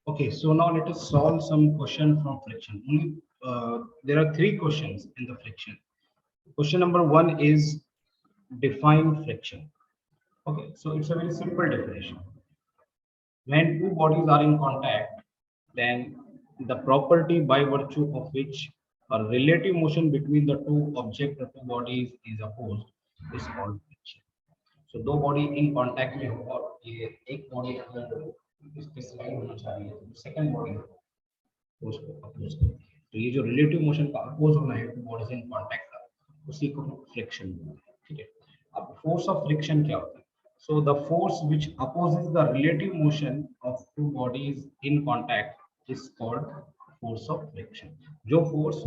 Okay, so now let us solve some question from friction. Only there are three questions in the friction. Question number one is define friction. Okay, so it's a very simple definition. When two bodies are in contact, then the property by virtue of which a relative motion between the two objects or two bodies is opposed is called friction. So दो body in contact में हो और ये एक body अगर इसके slide होना चाहिए तो सेकंड बॉडी उसको अपोज करती है, तो ये जो रिलेटिव मोशन का अपोज होना है टू बॉडीज इन कांटेक्ट का, उसी को फ्रिक्शन बोलते हैं। ठीक है, अब फोर्स ऑफ फ्रिक्शन क्या होता है? So the force which opposes the relative motion of two bodies in contact is called force of friction. जो फोर्स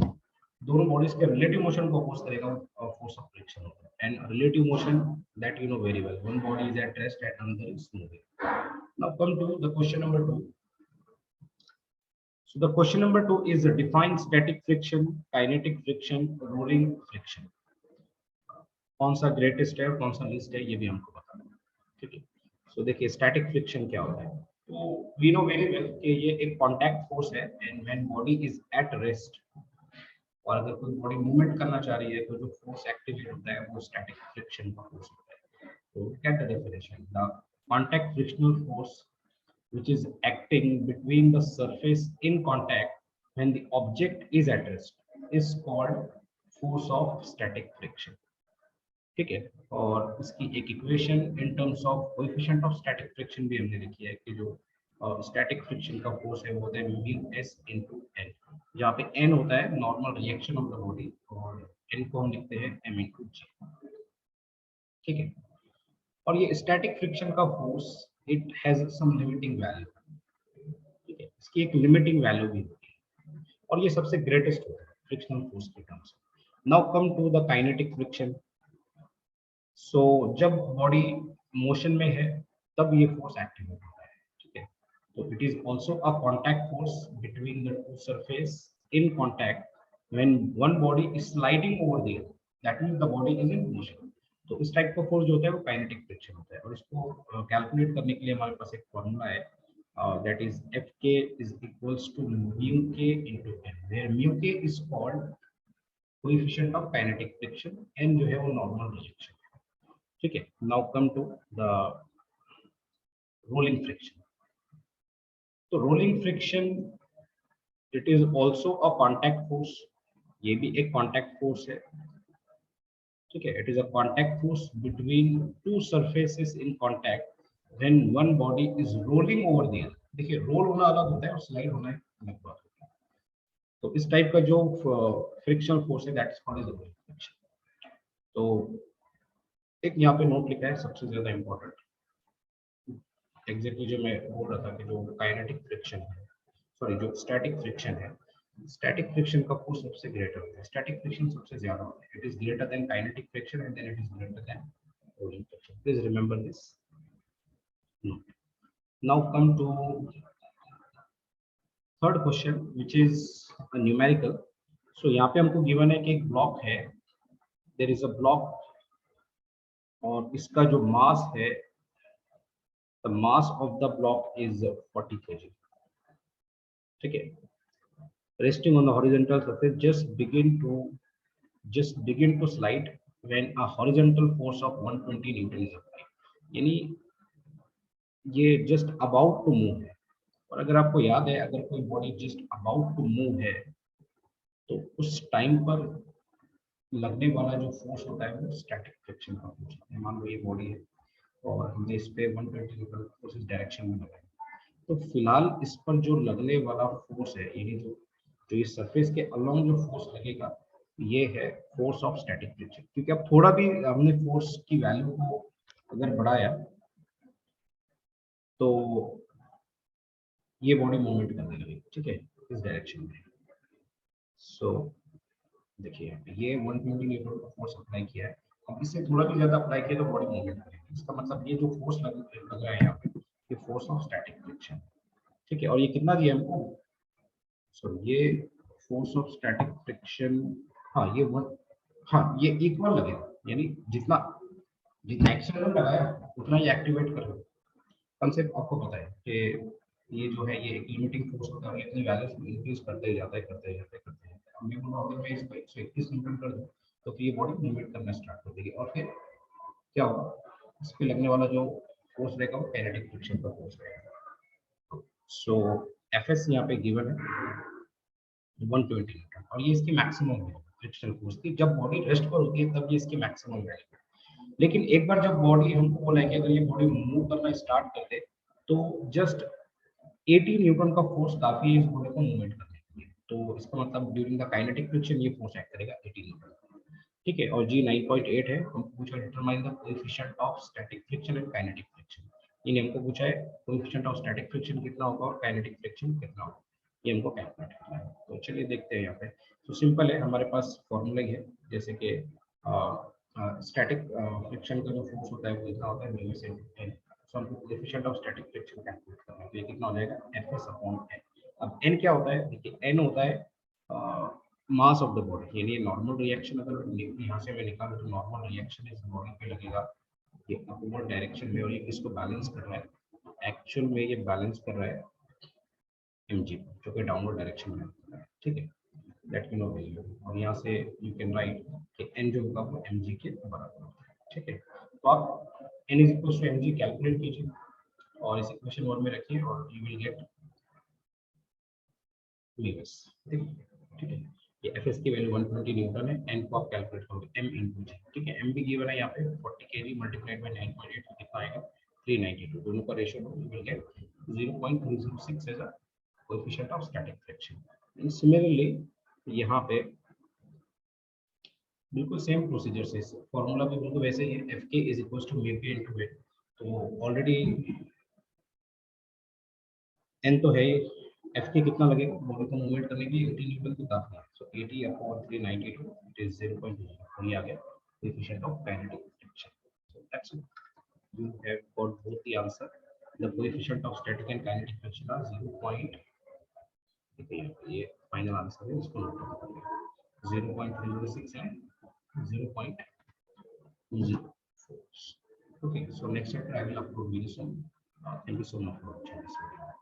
दोनों बॉडीज के रिलेटिव मोशन को अपोज करेगा वो फोर्स ऑफ फ्रिक्शन होता है। And relative motion that you know very well, one body is at rest and another is moving. Now come to the question number 2. So the question number 2 is define static friction, kinetic friction, rolling friction. कौन सा greatest है और कौन सा least है ये भी हमको बताना है। ठीक है, सो देखिए स्टैटिक फ्रिक्शन क्या होता है। तो वी नो वेरी वेल कि ये एक कांटेक्ट फोर्स है and when body is at rest, और अगर कोई बॉडी मूवमेंट करना चाह रही है तो जो फोर्स एक्टिवेट होता है वो स्टैटिक फ्रिक्शन का फोर्स होता है। तो get the definition, the contact frictional force which is acting between the surface in contact when the object is at rest is called force of static friction. ठीक है, और इसकी एक equation in terms of coefficient of static friction भी हमने लिखी है कि जो स्टैटिक फ्रिक्शन का फोर्स है वो होता है म्यू एस इनटू एन, जहाँ पे एन होता है normal reaction of the body और एन को हम लिखते हैं एम इनटू जी। ठीक है, और ये स्टैटिक फ्रिक्शन का force it has some limiting value. ठीक है, इसकी एक लिमिटिंग वैल्यू भी होती है और ये सबसे ग्रेटेस्ट होता है फ्रिक्शनल फोर्स के टर्म्स में। Now come to the kinetic friction. So जब बॉडी मोशन में है तब ये फोर्स एक्टिवेट होता है। ठीक है, तो it is also a contact force between the two surface in contact when one body is sliding over there, that means the body is in motion. तो इस टाइप का फोर्स जो होता है वो काइनेटिक फ्रिक्शन होता है, और इसको कैलकुलेट करने के लिए हमारे पास एक फॉर्मूला है, that is Fk is equals to mu k into n, where mu k is called coefficient of kinetic friction, n जो है वो normal rejection है। ठीक है, now come to the rolling friction. तो rolling friction it is also a contact force, ये भी एक contact force है। ठीक है, it is a contact force between two surfaces in contact when one body is rolling over there। देखिए role होना अलग होता है और स्लाइड होना अलग बात होती है। तो इस टाइप का जो फ्रिक्शनल फोर्स है that is called as rolling friction. तो एक यहाँ पे नोट लिखा है सबसे ज्यादा इंपॉर्टेंट, एग्जैक्टली जो मैं बोल रहा था कि जो काइनेटिक फ्रिक्शन है, सॉरी जो स्टैटिक फ्रिक्शन है, स्टैटिक फ्रिक्शन का फोर्स सबसे ग्रेटर होता है, स्टैटिक फ्रिक्शन सबसे ज्यादा होता है, it is greater than kinetic friction and then it is greater than rolling friction. Please remember this note. Now come to third question which is a numerical. So यहाँ पे हमको given है कि एक ब्लॉक है, देयर इज अ ब्लॉक और इसका जो मास है, the mass of the block is 40 kg। ठीक है, resting on the horizontal surface just begin to slide when a horizontal force of 120 Newton is applied। यानी ये जस्ट अबाउट टू मूव है, और अगर आपको याद है अगर कोई body just about to move है तो उस टाइम पर लगने वाला जो फोर्स होता है वो स्टैटिक फ्रिक्शन का फोर्स होता है। मान लो ये बॉडी है और हमने इस पे 120 न्यूटन फोर्स इस डायरेक्शन में लगाया, तो फिलहाल इस पर जो लगने वाला फोर्स है, यानी जो ये सरफेस के अलोंग जो फोर्स लगेगा ये है फोर्स ऑफ स्टैटिक फ्रिक्शन। क्योंकि अब थोड़ा भी हमने फोर्स की वैल्यू को अगर बढ़ाया तो ये बॉडी मूवमेंट करने लगेगी। ठीक है, इस डायरेक्शन में। सो देखिए ये 120 न्यूटन का फोर्स अप्लाई किया है, अब इससे थोड़ा भी ज्यादा अप्लाई किया तो बॉडी मूवमेंट करेगी। इसका मतलब ये जो फोर्स लग रहा है यहाँ पे ये फोर्स ऑफ स्टैटिक फ्रिक्शन। ठीक है, और ये कितना दिया हमको, सो ये फोर्स ऑफ स्टैटिक फ्रिक्शन, हाँ ये वन, हाँ ये इक्वल लगेगा, यानी जितना जितना एक्सेलरेटर लगाया उतना ही एक्टिवेट कर लो। कंसेप्ट आपको पता है कि ये जो है ये एक लिमिटिंग फोर्स होता है, इतनी वैल्यूज इंक्रीज करते ही जाता है, करते ही जाता है, करते ही जाता है। अब मैं बोलूँ अगर मैं इसको 121 न्यूटन कर दूँ तो फिर ये बॉडी मूवमेंट करना स्टार्ट कर देगी, और फिर क्या होगा, इस पे लगने वाला जो फोर्स रहेगा वो काइनेटिक फ्रिक्शन का फोर्स रहेगा। सो एफ एस यहाँ पे गिवन है 120 न्यूटन, और ये इसकी मैक्सिमम है फ्रिक्शनल फोर्स की। जब बॉडी रेस्ट पर होती है तब ये इसकी मैक्सिमम वैल्यू है। लेकिन एक बार जब बॉडी हमको बोला है कि अगर ये बॉडी मूव करना स्टार्ट कर दे तो जस्ट 80 न्यूटन का फोर्स काफी है इस बॉडी को मूवमेंट करने के लिए। तो इसका मतलब ड्यूरिंग द काइनेटिक फ्रिक्शन ये फोर्स एक्ट करेगा 80 न्यूटन। ठीक है, और जी 9.8 है, हमको पूछा determine the coefficient of static friction and kinetic friction. ये हमको पूछा है कोएफिशिएंट ऑफ स्टैटिक फ्रिक्शन कितना होगा और काइनेटिक फ्रिक्शन कितना होगा, ये हमको कैलकुलेट करना है। तो चलिए देखते हैं यहाँ पे। तो सिंपल है, हमारे पास फॉर्मूला ही है, जैसे कि स्टैटिक फ्रिक्शन का जो फोर्स होता है वो इतना होता है म्यू से एन। सो हमको coefficient of static friction calculate करना है, तो ये कितना हो जाएगा एफ एस अपॉन एन। अब एन क्या होता है, देखिए एन होता है मास ऑफ द बॉडी, यानी नॉर्मल रिएक्शन अगर यहाँ से मैं निकालूं तो नॉर्मल रिएक्शन इस बॉडी पे लगेगा ये अपवर्ड डायरेक्शन में, और ये किसको बैलेंस कर रहा है, एक्चुअल में ये बैलेंस कर रहा है mg, जो कि डाउनवर्ड डायरेक्शन में है। ठीक है, दैट यू नो वैल्यू, और यहाँ से यू कैन राइट कि n जो होगा वो mg के बराबर होता है। ठीक है, तो आप n is equal to mg calculate कीजिए और इस इक्वेशन 1 में रखिए और यू विल गेट मीटर्स। ठीक है, ठीक है, ये एफएस की वैल्यू 120 न्यूटन है, एन को आप कैलकुलेट करोगे m इनटू जी। ठीक है, m भी गिवन है यहाँ पे 40 kg मल्टीप्लाइड बाय 9.8 कितना आएगा 392, दोनों का ratio you will get 0.306 as a coefficient of static friction. And similarly यहाँ पे बिल्कुल सेम प्रोसीजर से फॉर्मूला भी बिल्कुल वैसे ही है, एफ के इज इक्वल टू म्यू के इनटू वेट। तो ऑलरेडी एन तो है, एफ के कितना लगेगा बॉडी को मूवमेंट करने के लिए 80 न्यूटन तो काफी है। सो 80 अपॉन 392 इट इज 0.0, और ये आ गया coefficient of kinetic friction. So that's it, you have got both the answer. The coefficient of static and kinetic friction are 0. ये फाइनल आंसर है, इसको नोट कर लीजिए 0.306 and 0.04. Okay, so next chapter I will upload very soon. Thank you so much for watching this video.